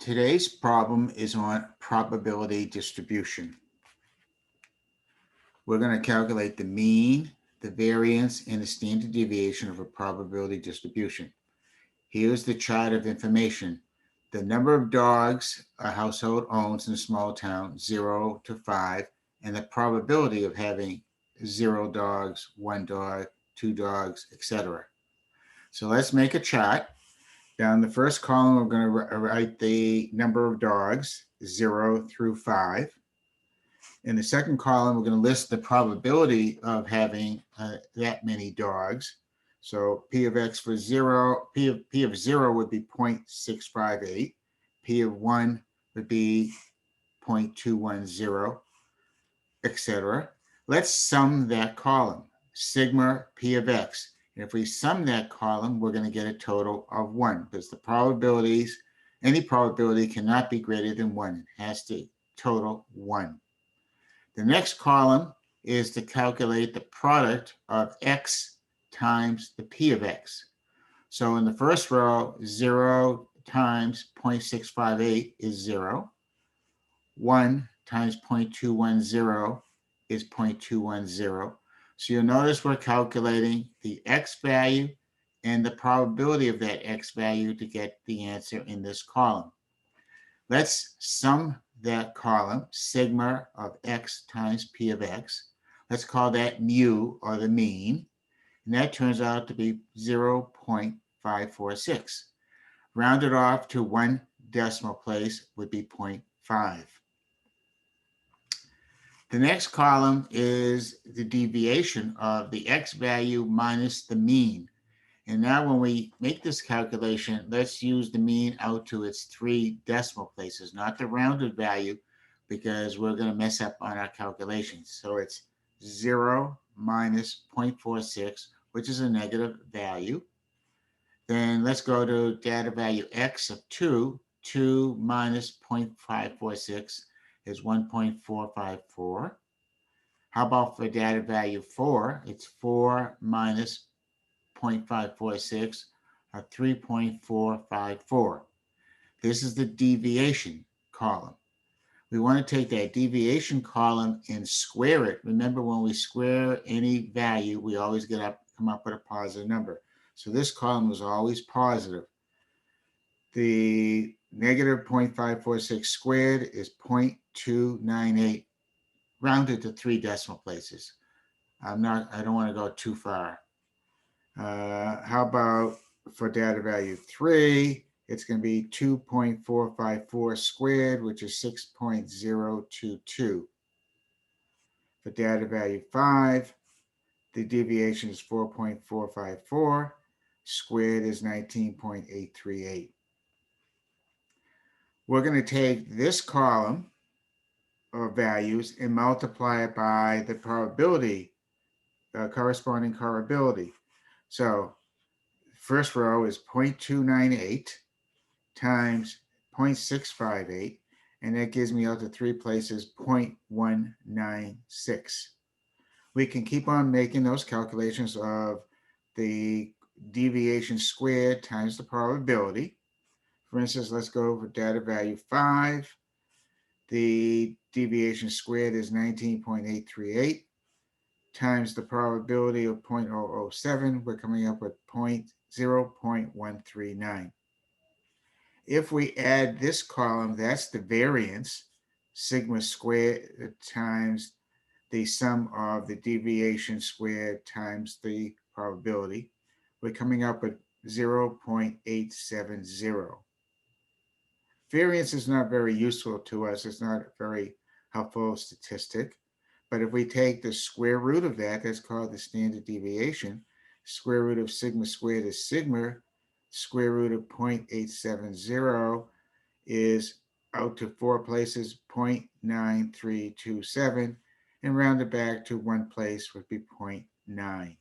Today's problem is on probability distribution. We're going to calculate the mean, the variance, and the standard deviation of a probability distribution. Here's the chart of information. The number of dogs a household owns in a small town, 0 to 5, and the probability of having 0 dogs, 1 dog, 2 dogs, etc. So let's make a chart. Down the first column, we're going to write the number of dogs, 0 through 5. In the second column, we're going to list the probability of having that many dogs. So P of X for 0, P of 0 would be 0.658. P of 1 would be 0.210, etc. Let's sum that column, sigma P of X. And if we sum that column, we're going to get a total of 1 because the probabilities, any probability cannot be greater than 1. It has to total 1. The next column is to calculate the product of X times the P of X. So in the first row, 0 times 0.658 is 0. 1 times 0.210 is 0.210. So you'll notice we're calculating the X value and the probability of that X value to get the answer in this column. Let's sum that column, sigma of X times P of X. Let's call that mu, or the mean. And that turns out to be 0.546. Rounded off to 1 decimal place would be 0.5. The next column is the deviation of the X value minus the mean. And now when we make this calculation, let's use the mean out to its 3 decimal places, not the rounded value, because we're going to mess up on our calculations. So it's 0 minus 0.46, which is a negative value. Then let's go to data value X of 2. 2 minus 0.546 is 1.454. How about for data value 4? It's 4 minus 0.546, or 3.454. This is the deviation column. We want to take that deviation column and square it. Remember, when we square any value, we always come up with a positive number. So this column was always positive. The negative 0.546 squared is 0.298, rounded to 3 decimal places. I don't want to go too far. How about for data value 3, it's going to be 2.454 squared, which is 6.022. For data value 5, the deviation is 4.454. Squared is 19.838. We're going to take this column of values and multiply it by the probability, corresponding probability. So first row is 0.298 times 0.658, and that gives me out to 3 places 0.196. We can keep on making those calculations of the deviation squared times the probability. For instance, let's go over data value 5. The deviation squared is 19.838 times the probability of 0.007. We're coming up with 0.139. If we add this column, that's the variance, sigma squared times the sum of the deviation squared times the probability. We're coming up with 0.870. Variance is not very useful to us. It's not a very helpful statistic. But if we take the square root of that, that's called the standard deviation. Square root of sigma squared is sigma. Square root of 0.870 is out to 4 places, 0.9327, and round it back to 1 place would be 0.9.